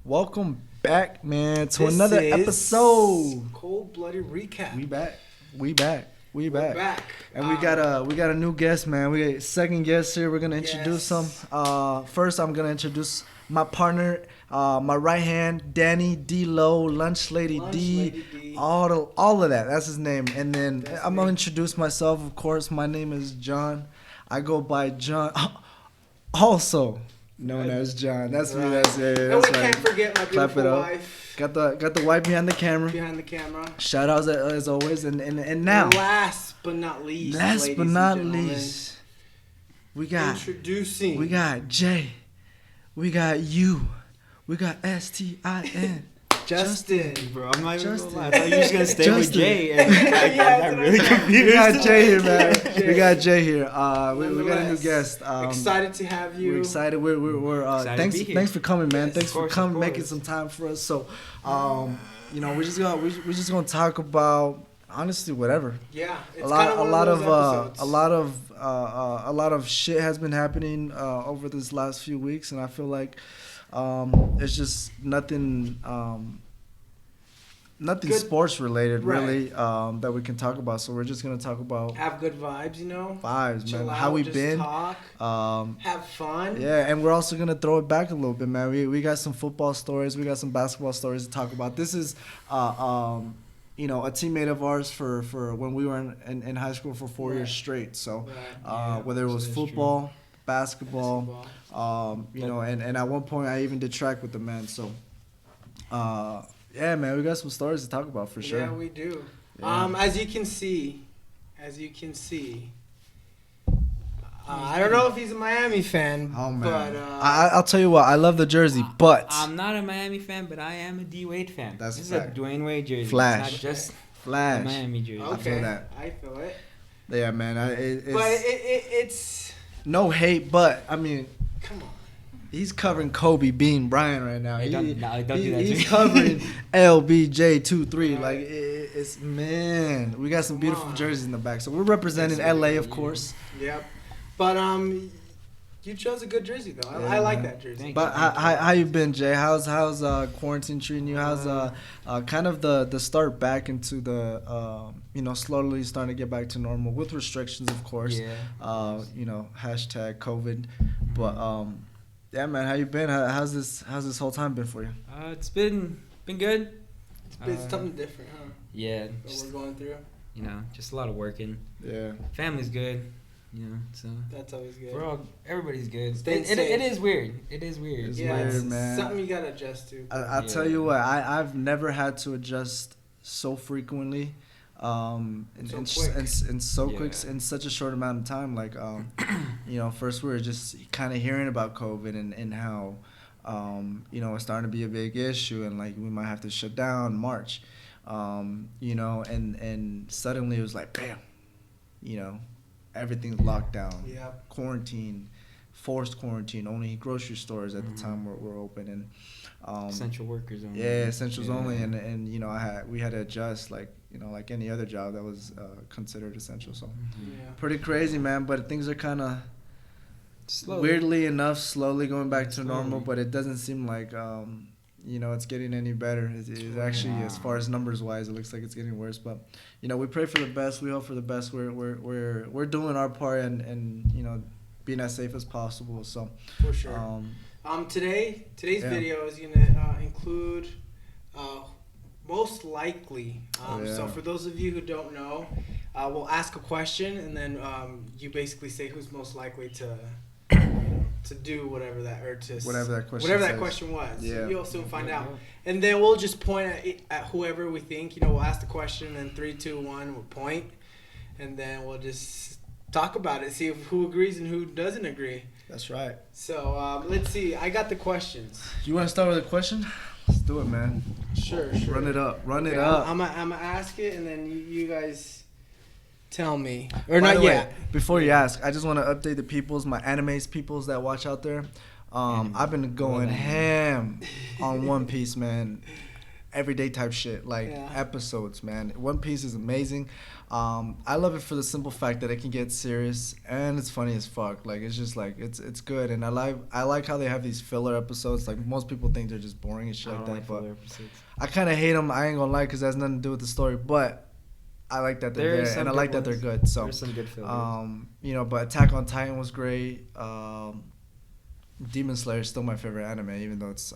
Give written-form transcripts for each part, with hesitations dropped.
Welcome back, man, to another episode. Coldblooded recap. We back. We're back. And we got a new guest, man. We got a second guest here. We're gonna introduce him. First, I'm gonna introduce my partner, my right hand, Danny D-Lo, Lunch Lady D. All of that. That's his name. And then I'm gonna introduce myself. Of course, my name is John. I go by John. Also known as John. That's me. That's it. And we can't forget my beautiful wife. Got the wife behind the camera. Shout outs as always. And now. Last but not least. We got introducing. We got J. We got U. We got STIN. Justin. Bro, I'm not even gonna lie. I thought you were just gonna stay with Jay. And I got really confused. We got Jay here, man. We got Jay here. We got a new guest. Excited to have you. We're excited. We're excited thanks for coming, man. Yes, thanks for coming, making some time for us. So, we're just gonna talk about honestly whatever. Yeah, it's a lot of shit has been happening over this last few weeks, and I feel like it's just nothing Good. sports related, really, that we can talk about. So we're just gonna talk about have good vibes, vibes, chill man. out, How we just been? Talk, have fun. Yeah, and we're also gonna throw it back a little bit, man. We got some football stories, we got some basketball stories to talk about. This is a teammate of ours for when we were in high school for 4 years straight. So whether it was football, basketball, and at one point I even did track with the man. So yeah, man, we got some stories to talk about for sure. Yeah, we do. Yeah. As you can see, I don't know if he's a Miami fan. Oh man, but I'll tell you what, I love the jersey, but I'm not a Miami fan, but I am a D Wade fan. This is a Dwayne Wade jersey. Flash. It's not just Flash. a Miami jersey. Okay. I feel that. I feel it. Yeah, man. It's no hate, but I mean, come on. He's covering Kobe Bean Bryant right now. Hey, don't do that. He's covering LBJ23. Like it's man, we got some beautiful jerseys in the back. So we're representing LA, of course. Yep. But you chose a good jersey though. I like that jersey. But how you been, Jay? How's quarantine treating you? How's kind of the start back into the slowly starting to get back to normal with restrictions, of course. Yeah. Hashtag COVID. But yeah, man, how you been? How's this whole time been for you? It's been good. It's something different, huh? Yeah. What we're going through. Just a lot of working. Yeah. Family's good. So that's always good. Everybody's good. It is weird. It is weird. It's weird, it's man. Something you gotta adjust to. I'll tell you what, I've never had to adjust so frequently, in such a short amount of time. Like, first we were just kind of hearing about COVID and how, it's starting to be a big issue and like we might have to shut down March, and suddenly it was like, bam, everything's locked down. Yep. Quarantine, forced quarantine. Only grocery stores at the time were open, and essential workers only. Yeah, essentials only, and we had to adjust like any other job that was considered essential. So pretty crazy, man. But things are kind of weirdly enough slowly going back to normal. But it doesn't seem like it's getting any better. It's actually, as far as numbers wise, it looks like it's getting worse. But we pray for the best. We hope for the best. We're doing our part and being as safe as possible. So for sure. Today's video is gonna include most likely. So for those of you who don't know, we'll ask a question and then you basically say who's most likely to do whatever that question was. Yeah. You'll soon find out. And then we'll just point at whoever we think. We'll ask the question and then 3, 2, 1 we'll point, and then we'll just talk about it, see who agrees and who doesn't agree. That's right. So let's see. I got the questions. You want to start with a question? Let's do it, man. Sure. Run it up. I'm gonna ask it and then you guys tell me. Or By not the way, yet. Before you ask, I just want to update the peoples, my animes peoples that watch out there. I've been going ham on One Piece, man. everyday type shit, like episodes, man. One Piece is amazing. I love it for the simple fact that it can get serious and it's funny as fuck. Like it's just like it's good, and I like how they have these filler episodes. Like most people think they're just boring and shit like that, but I kind of hate them. I ain't gonna lie, because it has nothing to do with the story, but I like that they're there, and I like that they're good. So there's some good fillers. you know, but Attack on Titan was great. Demon Slayer is still my favorite anime, even though it's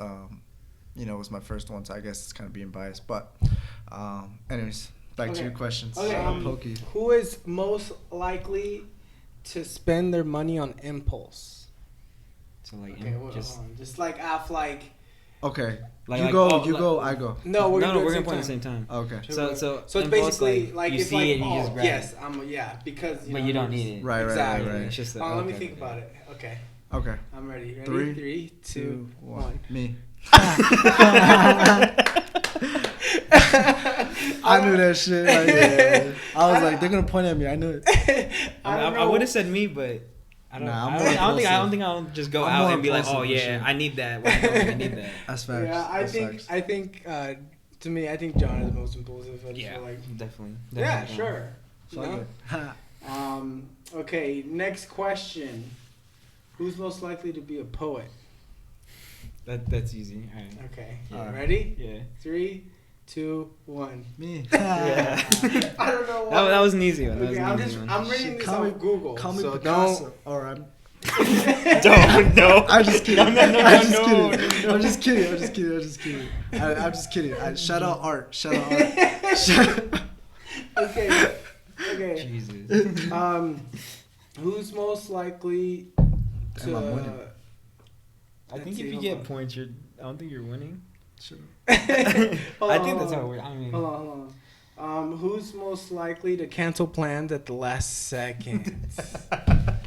you know, it was my first one, so I guess it's kind of being biased. But anyways, back to your questions. Okay, who is most likely to spend their money on impulse? So like, just like off like. Okay, like, you go, I go. No, we're gonna point at the same time. Okay. So it's basically like you it's see like, it and you just grab it. because but you don't need it. Right. It's just let me think about it. Okay. I'm ready. 3, 2, 1. Me. I knew that shit. Like, I was like, they're gonna point at me. I knew it. I would have said me, but I don't think I'll just go out and be like, oh yeah, I need that. When I don't really need that. That's facts. Yeah, I think to me, I think John is the most impulsive. Definitely. Yeah, sure. You know? Okay, next question. Who's most likely to be a poet? That's easy. All right. Okay. Ready? Yeah. 3, 2, 1. Me. Yeah. I don't know why. That was an easy one. Okay, I'm reading this on Google. Call me so Picasso. Or I'm. Don't. No. I'm just kidding. No. I'm just kidding. I'm just kidding. Shout out art. Okay. Jesus. Who's most likely to? I'm winning. I think if you get points, I don't think you're winning. Sure. I think that's how it works. I mean, hold on. Who's most likely to cancel plans at the last second?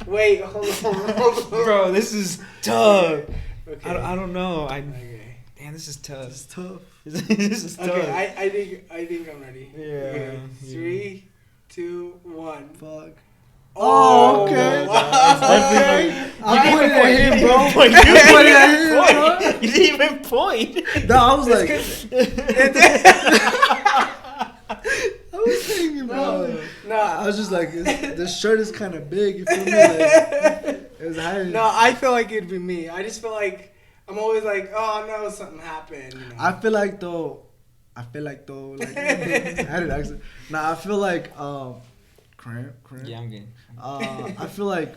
Wait, hold on. Bro, this is tough. Okay. I don't know. Damn, this is tough. This is tough. Okay, I think I'm ready. Yeah. Okay. 3, 2, 1. Fuck. Oh, okay. Okay. I pointed at him, bro. You didn't even point. No, I was like. I was thinking, bro. No. I was just like, this shirt is kind of big. You feel me? Like, it was hiding. No, I feel like it'd be me. I just feel like I'm always like, oh no, something happened. You know? I feel like though, like, I didn't actually. Nah, I feel like, cramp. Yeah, I'm getting. I feel like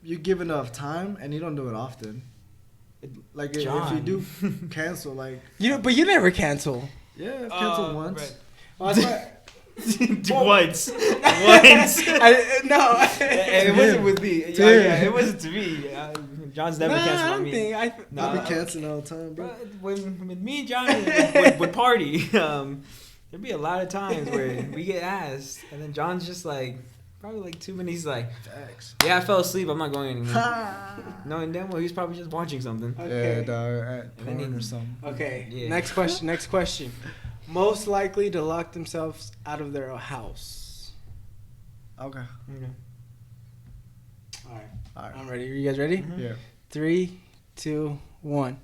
you give enough time and you don't do it often. Like if you do cancel, like but you never cancel. Yeah, I've canceled once. Right. Well, that's why. Once. No. It wasn't with me. Yeah, it wasn't to me. John's never canceled on me. I be canceling all the time, bro. When me and John would party, there'd be a lot of times where we get asked, and then John's just like, probably like 2 minutes, he's like, yeah, I fell asleep, I'm not going anymore. Knowing damn well he's probably just watching something. Okay. Yeah, dog, at porn or something. Okay, yeah. Next question. Most likely to lock themselves out of their house. Okay. All right. I'm ready. Are you guys ready? Mm-hmm. Yeah. 3, 2, 1.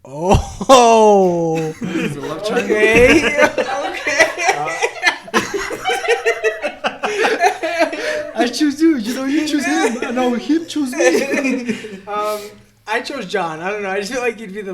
Oh. Is it a love triangle? Okay. I choose you. You choose him. No, he choose me. I chose John. I don't know. I just feel like you'd be the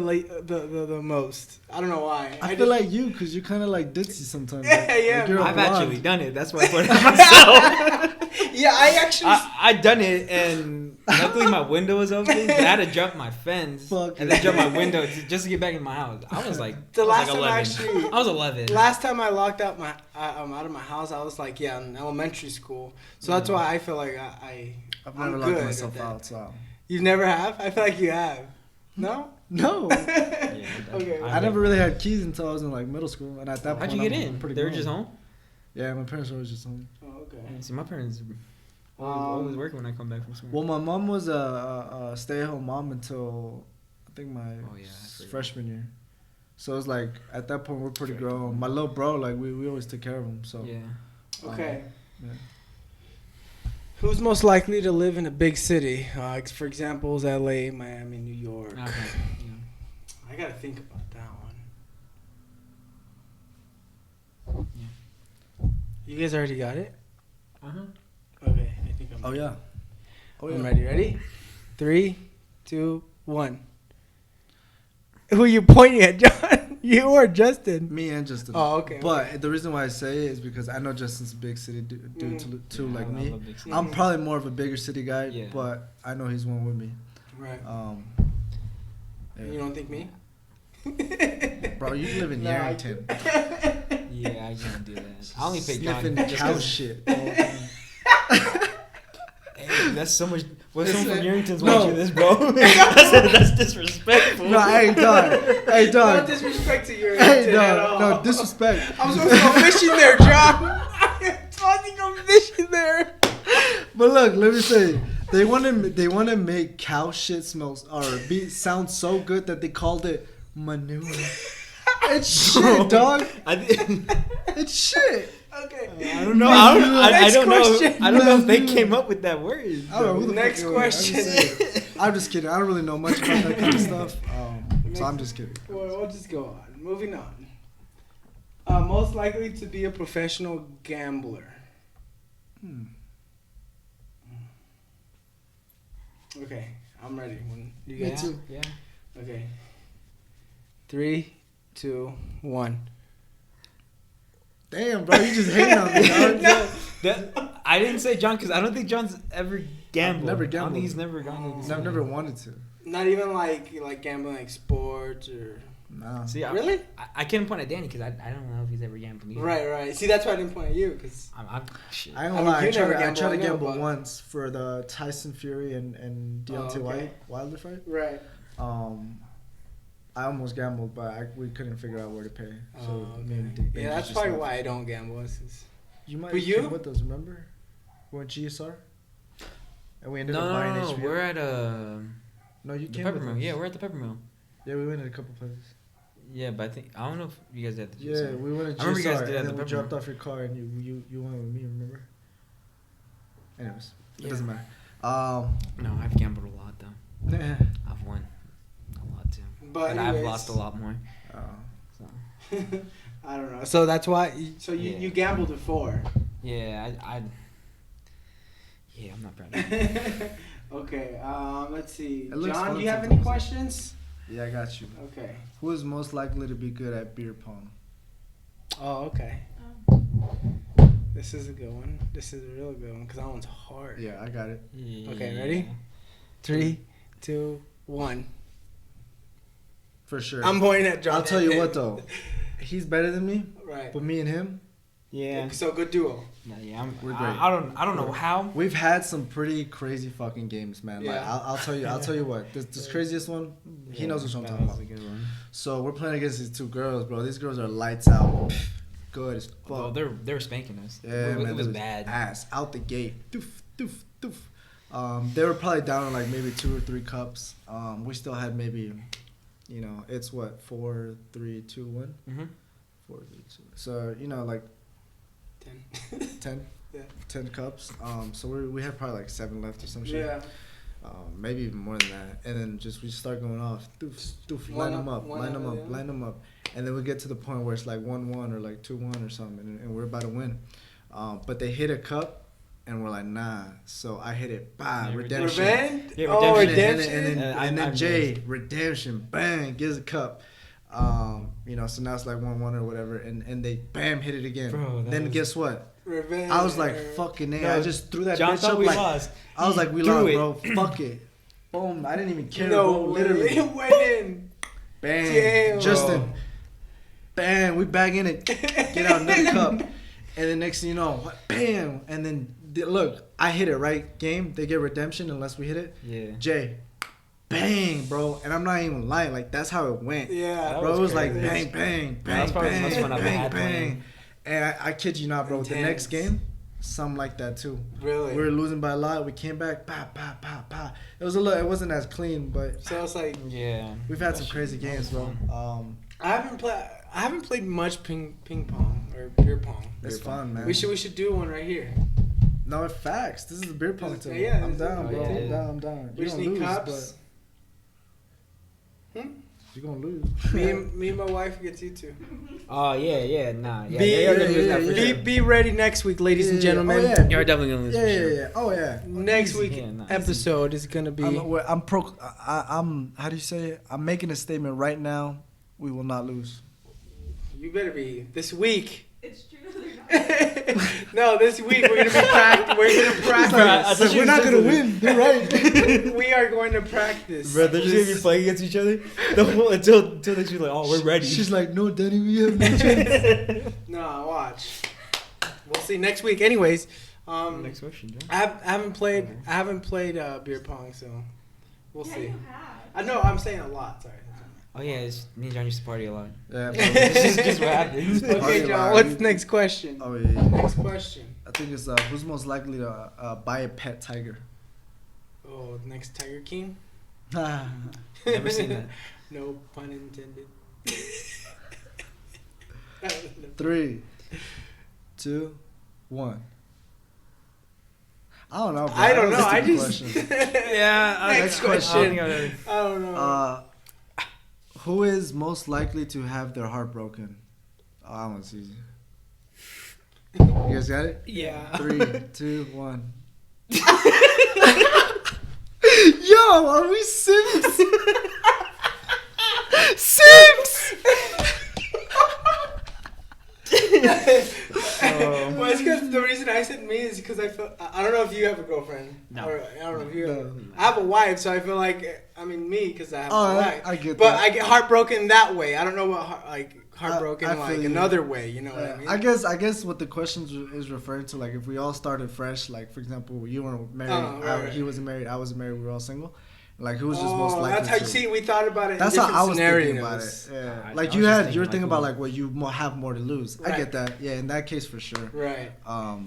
most. I don't know why. I feel like you, because you're kind of like ditzy sometimes. Yeah. Like I've actually done it. That's why I put it on myself. Yeah, I actually. I done it, and luckily my window was open. I had to jump my fence and then jump my window just to get back in my house. I was like, I was 11. Last time I locked out out of my house, I was like, in elementary school. So that's why I feel like I've never locked myself out. So you never have? I feel like you have. No. No. Yeah, okay. I never really had keys until I was in like middle school, and at that point, how'd you get in? They were just home. Yeah, my parents were always just home. Oh, okay. See, my parents always working when I come back from school. Well, my mom was a stay-at-home mom until I think my freshman year. So it's like at that point we're pretty grown. My little bro, like we always took care of him. So yeah. Okay. Yeah. Who's most likely to live in a big city? For example, LA, Miami, New York. Okay. I gotta think about that. You guys already got it? Okay, I think I'm. Oh yeah. I'm ready. Ready? 3, 2, 1. Who are you pointing at, John? You or Justin? Me and Justin. Oh, okay. But the reason why I say it is because I know Justin's a big city dude too, like me. I'm Mm-hmm. probably more of a bigger city guy, Yeah. but I know he's one with me. Right. Yeah. You don't think me? Bro, you live in No, Yarrington. Yeah, I can't do that. I only pick John Sniffing just cow 'cause- shit. Hey, that's so much. What's someone from Yarrington's No. watching this, bro? that's disrespectful. No, hey dog. Hey No dog. disrespect to your Hey intent at dog. all. No disrespect. I'm supposed to go fishing there, John. I'm supposed to go fishing there. But look, let me say, they want to make cow shit smells or sound so good that they called it manure. It's shit, dog. It's shit. Okay. I don't know. I don't know. Next I don't know if they question. came up with that word. I don't know who the Next fuck you are. question. I'm just kidding. I don't really know much about that kind of stuff. So I'm just kidding. Well, we'll just go on. Moving on. Most likely to be a professional gambler. Okay, I'm ready. When you Me guys? too. Yeah. Okay. 3, 2, 1. Damn, bro, you just hating on me, dog. No. I didn't say John because I don't think John's ever gambled. Never I don't gambled. think he's never gone to the I've never wanted to. Not even like gambling, like sports or. Nah. See, Really? I couldn't point at Danny because I don't know if he's ever gambled either. Right. See, that's why I didn't point at you, because. Shit. I ain't I gonna mean, lie. you I never tried to gamble, I know, gamble but- once for the Tyson Fury and Deontay okay. Wilder fight. Right. I almost gambled, but we couldn't figure out where to pay. So Okay. maybe Yeah, that's probably why I don't gamble. You might But have you? came with us, remember? We went GSR, and we ended up buying No, HBO. we're at No, you the came pepper with mill. us. Yeah, we're at the pepper mill. Yeah, we went to a couple places. Yeah, but I don't know if you guys had the Yeah, we went to I remember you guys GSR, did at and the then we Pepper dropped Mill. off your car, and you went with me, remember? Anyways, it Yeah. doesn't matter. No, I've gambled a lot though. Nah. I've won a lot too. But I've anyways, lost a lot more. So. I don't know. So that's why. So Yeah. you gambled before. Yeah, yeah, I'm not proud of it. Okay. Let's see. It looks John, fun do you have any sometimes. questions? Yeah, I got you. Okay. Who is most likely to be good at beer pong? Oh, okay. This is a good one. This is a real good one because that one's hard. Yeah, I got it. Okay, ready? 3, 2, 1. For sure. I'm pointing at John. I'll tell you what though, he's better than me, Right. but me and him, Yeah. So good duo. No, yeah, We're great. I don't know how. we've had some pretty crazy fucking games, man. Like Yeah. I'll tell you what, this craziest one, he knows what I'm talking about. A good one. So we're playing against these two girls, bro. These girls are lights out, good as fuck. Well, they were spanking us. Yeah, it, man, it was they bad. Ass out the gate. Doof, doof, doof. They were probably down on like maybe 2 or 3 cups. We still had maybe, it's what 4, 3, 2, 1. Mm-hmm. 4, 3, 2. So like 10. 10. Yeah. 10 cups. So we had probably like 7 left or some shit. Yeah. Maybe even more than that. And then we start going off. Doof, doof, line them up, line them up. And then we get to the point where it's like 1-1 or like 2-1 or something, and we're about to win. But they hit a cup, and we're like, nah. So I hit it. Bah, Yeah, redemption. Revenge? Yeah, Oh, redemption. redemption. And then I'm Jay, redemption, bang, gives a cup. So now it's like 1-1 or whatever, and they bam hit it again. Bro, then guess what? Revenge. I was like, fucking A. No, I just threw that John bitch thought up we like lost. I was like, we threw lost, bro. Fuck it. Boom. I didn't even care, No bro. way. Literally. It went in. Bang. Damn. Justin. Bang. We back in it. Get out another cup. And then next thing you know, bam. And then look, I hit it, right? Game. They get redemption unless we hit it. Yeah. Jay. Bang, bro. And I'm not even lying. Like, that's how it went. Yeah. Bro, it was like crazy. bang, bang, That bang, was probably the most bang, fun I've bang, had bang. playing. And I kid you not, bro. The Intense. next game, something like that too. Really? We were losing by a lot. We came back, It was it wasn't as clean, but So it's like Yeah. we've had some crazy That games, was bro. fun. I haven't played much ping pong or beer pong. It's fun, man. We should do one right here. No, it's facts. This is a beer pong table. Yeah, I'm this is- down, oh, bro. yeah. I'm down. We You just don't need lose, cups. You're gonna lose. Me and my wife gets you too. Oh yeah, nah, yeah. Be ready next week, ladies and gentlemen. Oh, yeah. You're definitely gonna lose. Yeah. Oh yeah. Next week episode is gonna be. I'm how do you say it? I'm making a statement right now. We will not lose. You better be this week. It's true. No, this week we're gonna practice. We're not gonna win. You're right. We are going to practice. Bro, they're just gonna be playing against each other the whole until she's like, oh, we're ready. She's like, no, Danny, we have no chance. No, watch. We'll see next week. Anyways, next question, John. I haven't played beer pong, so we'll see. You have. I know I'm saying a lot. Sorry. Oh yeah, me and John used to party a lot. Yeah, bro. This is just what happens. Okay, John. What's the next question? Oh yeah. Next question. I think it's who's most likely to buy a pet tiger? Oh, next Tiger King. Never seen that. No pun intended. 3, 2, 1. I don't know. Bro. I don't know. That's a I stupid just. question. Yeah. Next question. I I don't know. Who is most likely to have their heart broken? Oh, that one's easy. You guys got it? Yeah. 3, 2, 1. Yo, are we Sims? Sims! Well, it's because the reason I said me is because I feel I don't know if you have a girlfriend. No. Or, I don't know if you. No. I have a wife, so I feel like me because I have a wife. I get but that. I get heartbroken that way. I don't know what heartbroken I feel you. another way. You know what I mean? I guess what the question is referring to, like if we all started fresh, like for example, you weren't married, right. he wasn't married, I wasn't married, we were all single. Like who was just most likely? That's how to? you see. We thought about it. That's in how I different was scenarios. thinking about it. Yeah, I like was you just had, thinking you were thinking about like like what you have more to lose. I Right. get that. Yeah, in that case for sure. Right. I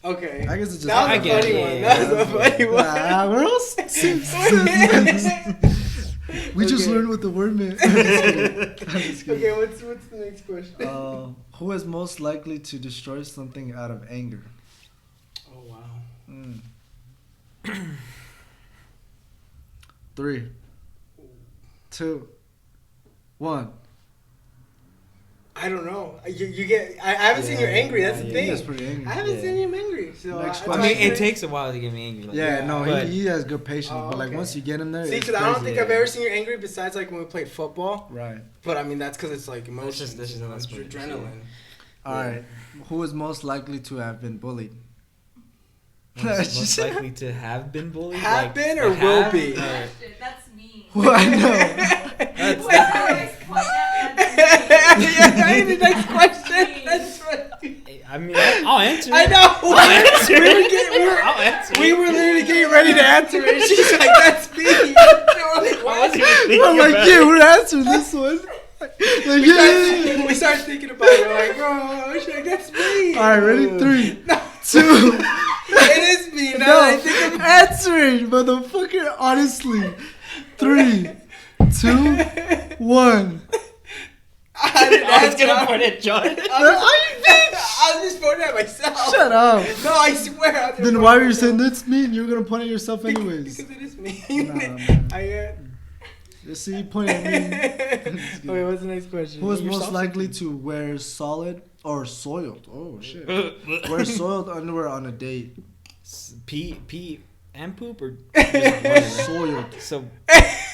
Okay. guess it's just. That was I a get funny it, one. yeah, That was a funny one. We're all Sims. We just Okay. learned what the word meant. I'm just kidding. Okay, what's the next question? Who is most likely to destroy something out of anger? Oh wow. 3, 2, 1. I don't know. You get. I haven't seen you angry. That's the yeah, thing. He is pretty angry. I haven't Yeah. seen him angry. So Next I question. mean, it takes a while to get me angry. Like, Yeah, no, but- he has good patience, Oh, but like okay. once you get him there, See, it's because I don't crazy. think I've ever seen you angry besides like when we played football. Right. But I mean, that's because it's like emotions. That's just you know, not it's supposed to be, adrenaline. All right. Who is most likely to have been bullied? most likely to have been bullied. Have like, been or have, will be? That's me. Who I know. That's- Wait, I always point that at Yeah, the next question. That's funny. I mean, I'll answer. I know. I'll answer. I'll answer. We were literally getting ready to answer it. She's like, "That's me." I wasn't even thinking I'm like, about yeah, it. we're answering this one. Like, yeah. We started thinking about it. We're like, "Oh, she's like, that's me." All right, ready? 3, No, 2. it is me. Now that I No, think of answering, motherfucker. Honestly, 3, 2, 1. I didn't I was answer. gonna point at John. I was just pointing at myself. Shut up. No, I swear. I was Then why were you saying that's me and you were gonna point at yourself anyways? Because it is me. Nah, man. You see, you pointed at me. Okay, what's the next question? Who is You're most soft. likely to wear solid or soiled? Oh shit. Wear soiled underwear on a date. Pee and poop or Soiled. so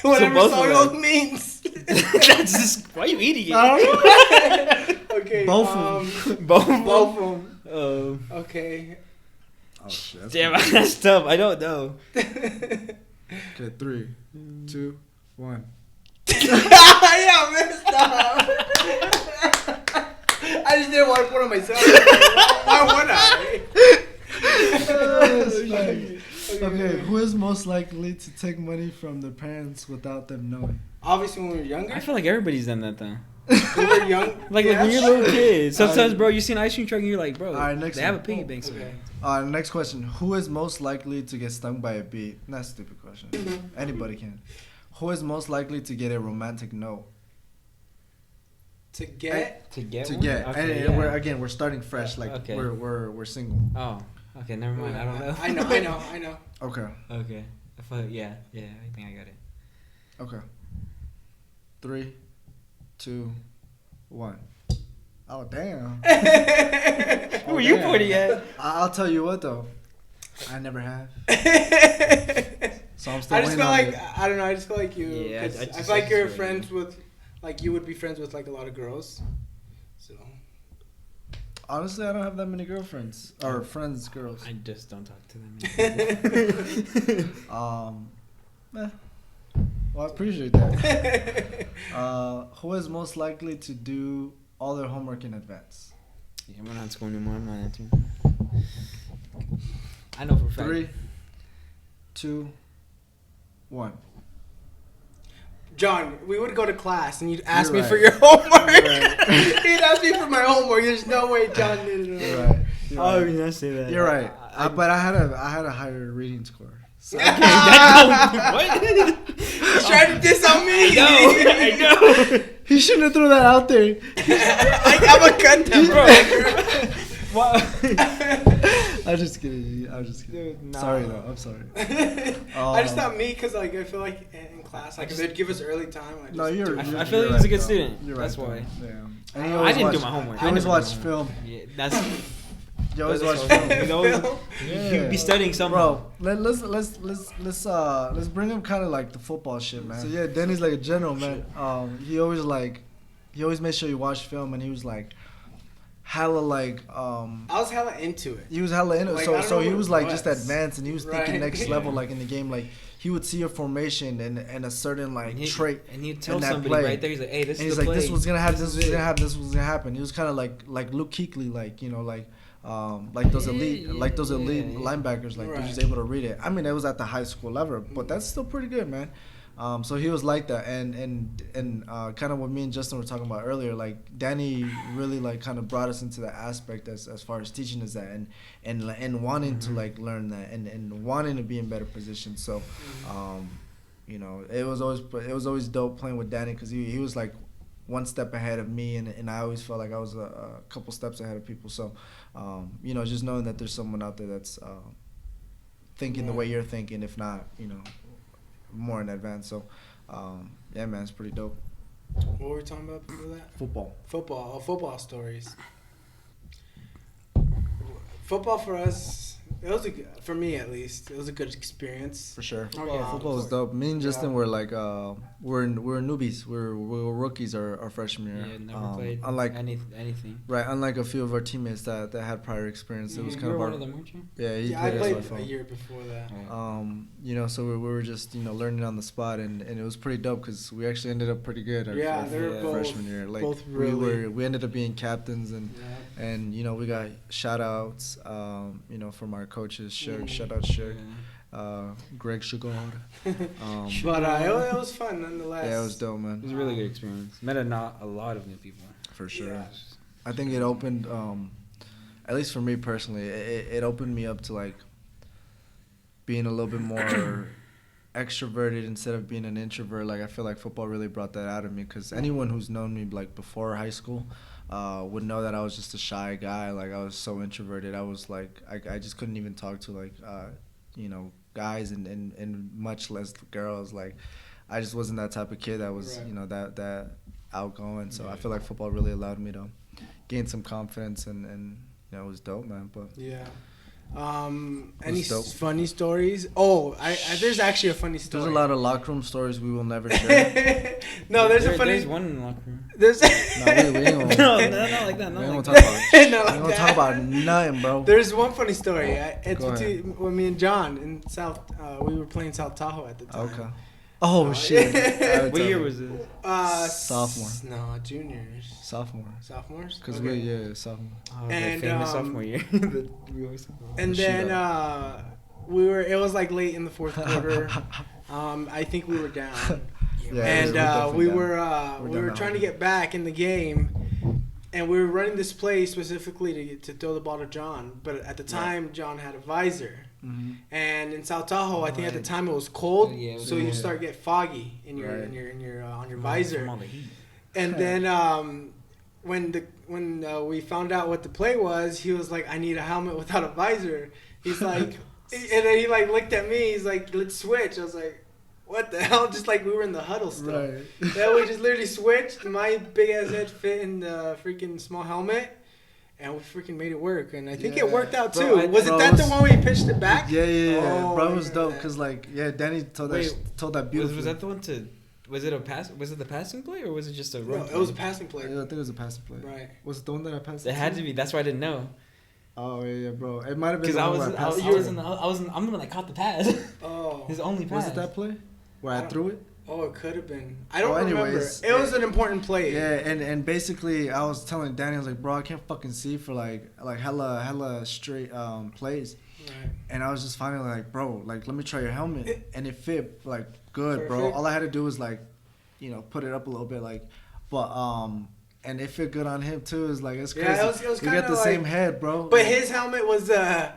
Whatever both of soiled them. means. that's just why are you eating it? I don't know. Okay. Both of them. Both. Both of them. Okay. Oh shit. Damn, that's tough. I don't know. Okay, 3, 2, 1. Yeah, messed up. I just didn't want to put on myself. Why would I? Okay, who is most likely to take money from their parents without them knowing? Obviously, when we were younger. I feel like everybody's done that though. When we were young. Like yeah. when you're a little kid. Sometimes, bro, you see an ice cream truck and you're like, bro, Alright, next they have a one. piggy bank. Okay. Next question. Who is most likely to get stung by a bee? That's a stupid question. Anybody can. Who is most likely to get a romantic note? To get. To get To one? get. Okay, and yeah. we're starting fresh. Like Okay. we're single. Oh, okay, never mind. I don't know. I know. Okay. Okay. I thought, yeah, I think I got it. Okay. 3, 2, 1. Oh, damn. Who are you pointing at? I'll tell you what, though. I never have. So I'm still I just feel like, it. I don't know, I just feel like you. Yeah, I feel like you're friends with, like, you would be friends with, like, a lot of girls. So. Honestly, I don't have that many girlfriends. Or friends, girls. I just don't talk to them. Well, I appreciate that. Who is most likely to do all their homework in advance? Yeah, we're not in school anymore. I'm not answering. I know for a fact. 3, 2, 1. John, we would go to class and you'd ask me right. for your homework. Right. You'd ask me for my homework. There's no way John did it. You're right. Oh, you didn't say that. You're right. But I had a higher reading score. So. What? He's trying to diss on me. I know. He shouldn't have threw that out there. I'm a cunt, bro. What? I'm just kidding. Dude, nah. Sorry though. I'm sorry. I just thought me because like I feel like in class like if they'd give us early time. I feel like he was a good student. You're that's right, why. Yeah. And I didn't do my homework. You always watch film. Yeah, that's. You always watch film. film. You'd be studying something. Bro, let's bring him kind of like the football shit, man. So yeah, Danny's like a general, man. He always made sure you watch film, and he was like hella like I was hella into it. He was hella into it. Like, So he was like just advanced, and he was thinking Right. next level, like in the game, like he would see a formation and a certain like trait, and he'd tell in that somebody play. right there. He's like, "Hey, this and is he's the like, play. this was gonna happen. This was gonna happen. This was gonna happen." He was kind of like Luke Kuechly, like those elite linebackers, like they're just able to read it. I mean, it was at the high school level, but that's still pretty good, man. So he was like that, and kind of what me and Justin were talking about earlier, like Danny really like kind of brought us into that aspect as far as teaching us that and wanting to like learn that and wanting to be in better positions. So, you know, it was always dope playing with Danny because he was like one step ahead of me, and I always felt like I was a couple steps ahead of people. So, you know, just knowing that there's someone out there that's thinking the way you're thinking, if not, you know, more in advance. So, yeah, man, it's pretty dope. What were we talking about before that? Football stories. Football for us, for me at least, it was a good experience. For sure. Yeah. Football was dope. Me and Justin were like, we're newbies. We're rookies our freshman year. Yeah, never played unlike anything. Right, unlike a few of our teammates that had prior experience. It was kind of one of them, weren't you? Yeah, I played a year before that. You know, so we were just, you know, learning on the spot, and it was pretty dope because we actually ended up pretty good our freshman year. Like both really. we ended up being captains, and you know, we got shout outs, you know, from our coaches. Shout out Shirk. Greg Sugar. But it was fun nonetheless. Yeah, it was dope, man. It was a really good experience. Met a lot of new people. For sure. Yeah. I think it opened, at least for me personally, it opened me up to like being a little bit more extroverted instead of being an introvert. Like I feel like football really brought that out of me because anyone who's known me like before high school would know that I was just a shy guy. Like I was so introverted. I was like I just couldn't even talk to like you know, guys and much less girls. Like I just wasn't that type of kid that was you know that outgoing. So I feel like football really allowed me to gain some confidence and you know, it was dope, man. But yeah. Any funny stories? Oh, there's actually a funny story. There's a lot of locker room stories we will never share. No, there's one in the locker room. There's we ain't gonna, no, not like that. we Not ain't like gonna that. talk about Not like we ain't gonna that. talk about nothing, bro. There's one funny story. It's Go between when me and John in South. We were playing South Tahoe at the time. Okay. Oh shit. What year was this? Sophomore. No, juniors. Sophomore. Sophomores. Cause okay. sophomore. Oh, And, the famous sophomore year. that we always talk about. And then it was like late in the fourth quarter. I think we were down. Yeah, And we were down trying to get back in the game, and we were running this play specifically to throw the ball to John. But at the time, John had a visor, and in South Tahoe, I think at the time it was cold, Yeah, it was so you cold. start get foggy in your Right. in your on your visor. From all the heat. And then when we found out what the play was, he was like, "I need a helmet without a visor." He's like, and then he like looked at me. He's like, "Let's switch." I was like, what the hell? Just like we were in the huddle still. Right. Then we just literally switched. My big ass head fit in the freaking small helmet. And we freaking made it work. And I think it worked out too. Bro, was it that the one where you pitched it back? Yeah. Oh, bro, it was dope. Because, like, Danny told that beautiful. Was that the one to... Was it the passing play or was it just a run? No, it was a passing play. Yeah, I think it was a passing play. Right. Was it the one that I passed? It had to be. That's why I didn't know. Oh yeah, bro. It might have been because I'm the one that caught the pass. Oh. His only pass. Was it that play where I threw it? Oh, it could have been. I don't remember. It was an important play. Yeah, and basically I was telling Danny, I was like, bro, I can't fucking see for like hella straight plays. Right. And I was just finally like, bro, like let me try your helmet, and it fit like good, Perfect. bro. All I had to do was like, put it up a little bit, like, but and it fit good on him too. It's like it's crazy. Yeah, it was we got the same head, bro. But his helmet was the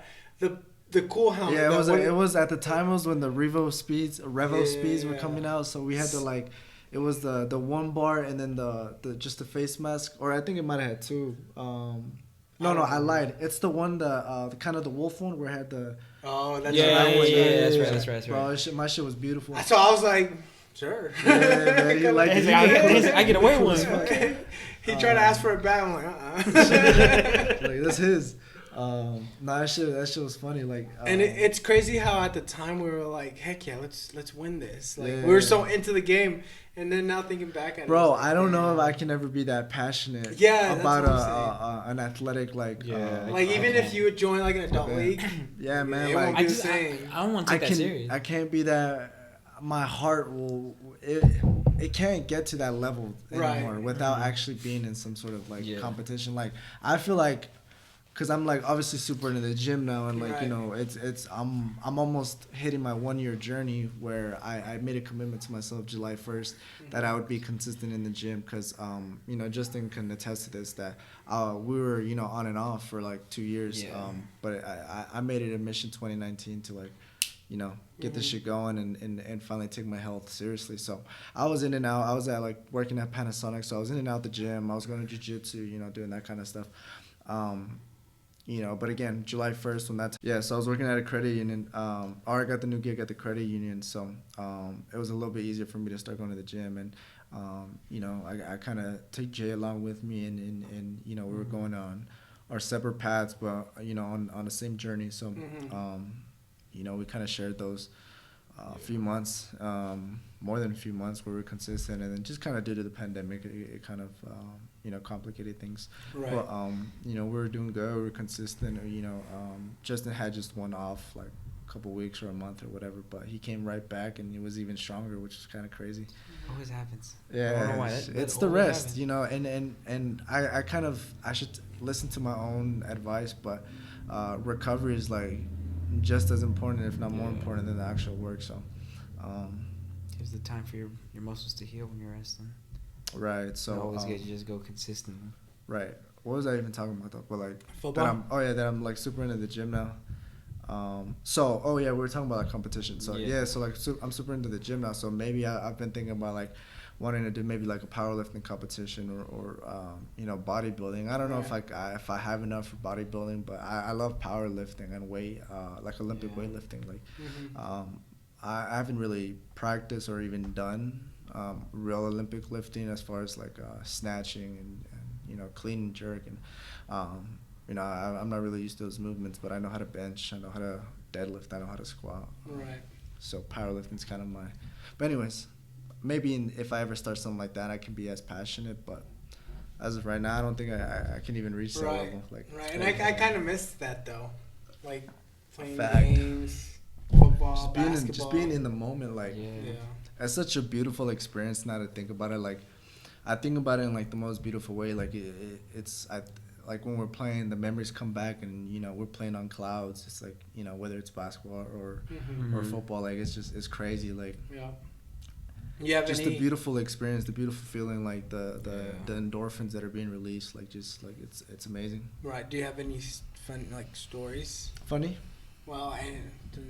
cool helmet. Yeah, it was at the time. It was when the Revo speeds were coming out, so we had to like, it was the one bar and then the just the face mask, or I think it might have had two. No, I lied. It's the one the kind of the wolf one where it had the. Oh, that's right. That's right. Bro, my shit was beautiful. So I was like, sure. Yeah, man, you like it. I get away with one. Okay. He tried to ask for it back. I'm like, Like that's his. That shit was funny. Like, and it's crazy how at the time we were like, heck yeah, let's win this. Like yeah. we were so into the game, and then now thinking back at it, bro, like, I don't know if I can ever be that passionate. Yeah, about an athletic like. Like even if you would join like an adult league. Yeah, man. It Like won't be the same. I don't want to take that serious. I can't be that. My heart will. It can't get to that level anymore without actually being in some sort of like competition. Like I feel like. Cause I'm like obviously super into the gym now, and like it's I'm almost hitting my 1 year journey where I made a commitment to myself July 1st that I would be consistent in the gym. Cause Justin can attest to this that we were on and off for like 2 years. But I made it a mission 2019 to like get this shit going and finally take my health seriously. So I was in and out. I was at like working at Panasonic, so I was in and out the gym. I was going to jiu-jitsu, doing that kind of stuff. But again, July 1st so I was working at a credit union, or I got the new gig at the credit union, so it was a little bit easier for me to start going to the gym, and I kind of take Jay along with me, and we were going on our separate paths, but on the same journey, so we kind of shared those few months, more than a few months where we were consistent, and then just kind of due to the pandemic, it kind of complicated things. Right. But we were doing good, we were consistent. Justin had just one off like a couple weeks or a month or whatever, but he came right back and he was even stronger, which is kind of crazy. Always happens. Yeah, it's the rest, and I should listen to my own advice, but recovery is like just as important, if not more important than the actual work. So gives the time for your muscles to heal when you're resting. Right. So always get you just go consistently. Right. What was I even talking about though? But like football. That I'm like super into the gym now. We were talking about like competition. So I'm super into the gym now. So maybe I've been thinking about like wanting to do maybe like a powerlifting competition or bodybuilding. I don't know if I have enough for bodybuilding, but I love powerlifting and weight, like Olympic weightlifting. Like I haven't really practiced or even done real Olympic lifting as far as like snatching and clean and jerk, and I'm not really used to those movements, but I know how to bench, I know how to deadlift, I know how to squat. Right. So powerlifting's kind of but anyways, maybe if I ever start something like that, I can be as passionate, but as of right now, I don't think I can even reach that level. Like, and I kind of miss that though, like playing games, football, basketball. Just being in the moment, like it's such a beautiful experience now to think about it. Like I think about it in like the most beautiful way. Like it's like when we're playing, the memories come back, and we're playing on clouds. It's like whether it's basketball or football, like it's crazy. Like just the beautiful experience, the beautiful feeling, like the endorphins that are being released, like just like it's amazing. Right. Do you have any fun like stories? Funny? Well,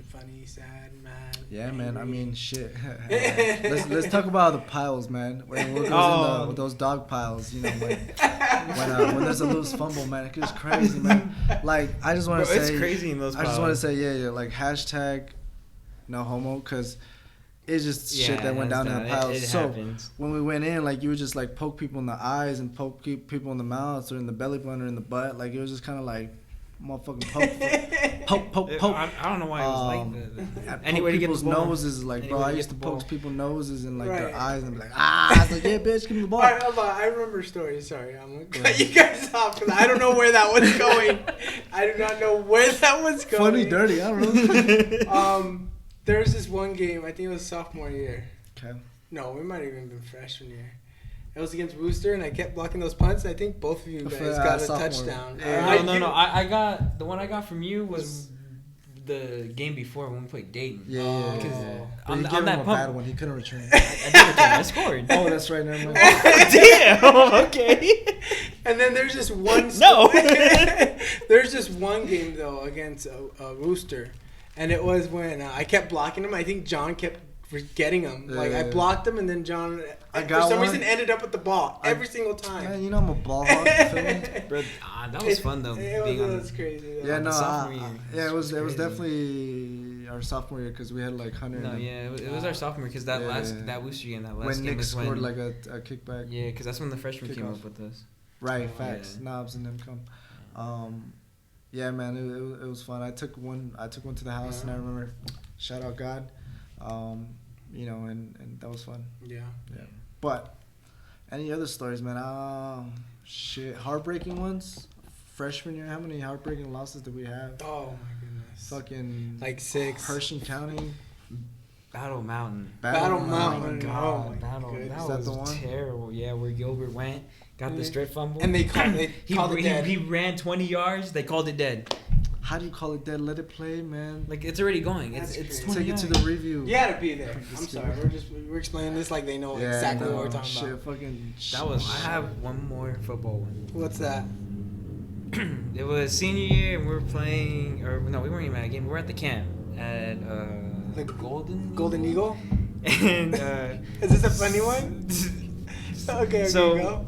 funny, sad, mad. Yeah, angry. man. I mean, shit. let's talk about the piles, man. When it goes in those dog piles, when there's a loose fumble, man, it's crazy, man. Like I just want to say, it's crazy in those piles. I just want to say, like hashtag no homo, because it's just shit that went down in the pile. So happens. when we went in, like you would just like poke people in the eyes and poke people in the mouth or in the belly button or in the butt. Like it was just kind of like motherfucking poke. I don't know why it was like that. Anyway, people's noses, like bro, I used to poke people's noses and like their eyes and be like, I was like, yeah, bitch, give me the ball. All right, hold on. I remember a story. Sorry, I'm gonna cut you guys off because I don't know where that was going. I do not know where that was going. Funny, dirty, I don't know. There was this one game. I think it was sophomore year. Okay. No, we might have even been freshman year. It was against Rooster, and I kept blocking those punts. I think both of you guys got a touchdown. No. I got the one I got from you was the game before when we played Dayton. Yeah. On that pump, bad one, he couldn't return. I did return. I scored. Oh, that's right. Never mind. Damn. Okay. And then there's just one. No. There's just one game though against a Rooster, and it was when I kept blocking him. I think John kept getting him. Like I blocked him, and then John, for some reason, ended up with the ball every single time. Man, you know I'm a ball hog. Bro, that was fun though. It was crazy. Yeah, it was definitely our sophomore year because we had like 100. No, yeah, it was our sophomore because that Worcester game, that last when game Nick was scored like a kickback. Yeah, because that's when the freshmen came up with us. Right, facts. Yeah. Knobs and them come. Yeah, man, it was fun. I took one to the house, and I remember, shout out God. You know, and that was fun. Yeah. But any other stories, man? Shit, heartbreaking ones. Freshman year, how many heartbreaking losses did we have? Oh my goodness. Fucking like 6. Hershey County. Battle Mountain. Battle Mountain. Oh my God. Battle. That was the one? Terrible. Yeah, where Gilbert went, got the strip fumble, and they called it dead. He ran 20 yards. They called it dead. How do you call it dead? Let it play, man. Like it's already going. It's take it to the review. You had to be there. I'm sorry. We're explaining this like they know exactly what we're talking about. Fucking. I have one more football one. What's that? It was senior year and we were playing, or no, we weren't even at a game. We were at the camp at the Golden Eagle. And is this a funny one? Okay, so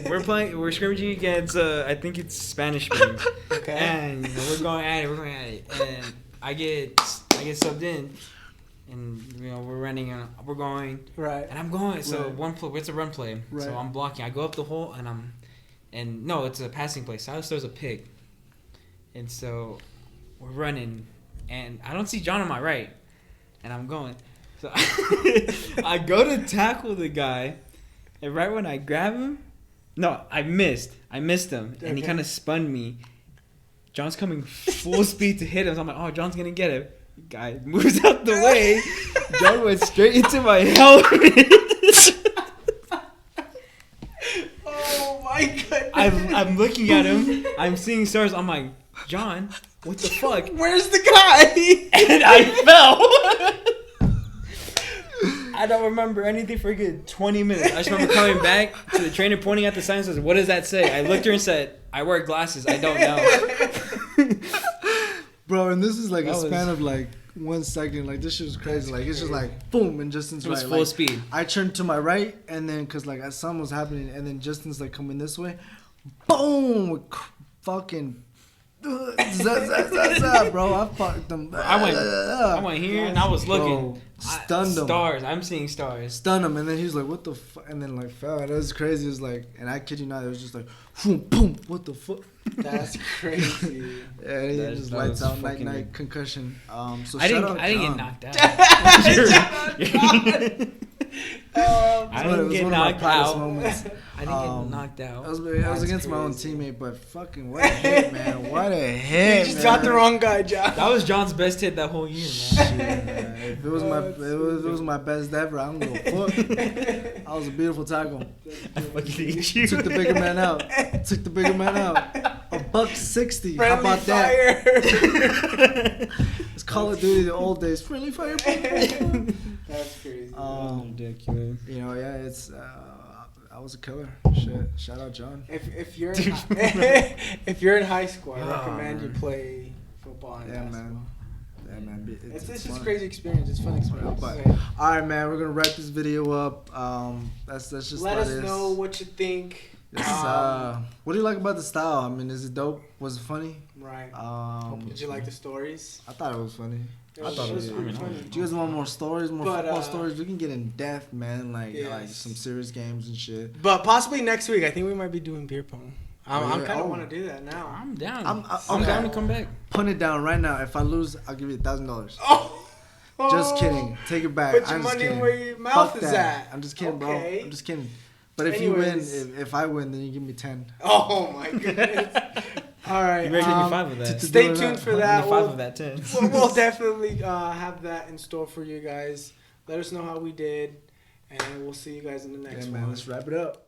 we're scrimmaging against I think it's Spanish Springs. Okay. And we're going at it, and I get subbed in, and we're running and we're going, right, and I'm going. So it's a run play. Right. So I'm blocking. I go up the hole and no, it's a passing play. Silas throws a pick, and so we're running, and I don't see John on my right, and I'm going. So I go to tackle the guy. And right when I grab him, no, I missed him, and he kind of spun me. John's coming full speed to hit him. So I'm like, oh, John's gonna get him. Guy moves out the way. John went straight into my helmet. Oh my goodness! I'm looking at him. I'm seeing stars. I'm like, John, what the fuck? Where's the guy? And I fell. I don't remember anything for a good 20 minutes. I just remember coming back to the trainer pointing at the sign and says, what does that say? I looked at her and said, I wear glasses. I don't know. Bro, and this is like span of like 1 second. Like this shit was crazy. Like it's just like boom, and Justin's right. It was full speed. I turned to my right, and then because like something was happening, and then Justin's like coming this way. Boom! Fucking. Bro, I fucked them. I went here and I was looking. Bro, stunned him. Stars. I'm seeing stars. Stunned him, and then he was like, "What the fuck?" And then like fell. And it was crazy. It was like, and I kid you not, it was just like, boom, boom. What the fuck? That's crazy. Yeah, he just lights out night concussion. So I didn't get knocked out. I didn't get knocked out. I didn't get knocked out. I was against my own teammate, but fucking what a hit, man! What a hit! You just got the wrong guy, John. That was John's best hit that whole year, man. Shit, man. If it was my best ever, I'm gonna fuck. That was a beautiful tackle. I fucking hate you. Took the bigger man out. $160. Friendly How about fire. that? It's Call of Duty the old days. Friendly fire. That's crazy. Ridiculous. It's. I was a killer. Shit. Shout out John. If you're in high school, I recommend you play football and basketball. Yeah, man. It's just a crazy experience. It's a fun experience. But, all right, man. We're gonna wrap this video up. That's just. Let us know what you think. What do you like about the style? I mean, is it dope? Was it funny? Right. Did you like the stories? I thought it was funny. I thought it was pretty funny. Do you guys want more stories, football stories? We can get in depth, man. Like some serious games and shit. But possibly next week, I think we might be doing beer pong. I'm kind of want to do that now. I'm down. I'm down to come back. Put it down right now. If I lose, I'll give you $1,000. Oh, just kidding. Take it back. Put your money where your mouth is at. I'm just kidding, bro. I'm just kidding. But if you win, if I win, then you give me 10. Oh my goodness. All right. You better give me 5 of that. Stay tuned for that. 5 of that 10. We'll definitely have that in store for you guys. Let us know how we did, and we'll see you guys in the next one. Let's wrap it up.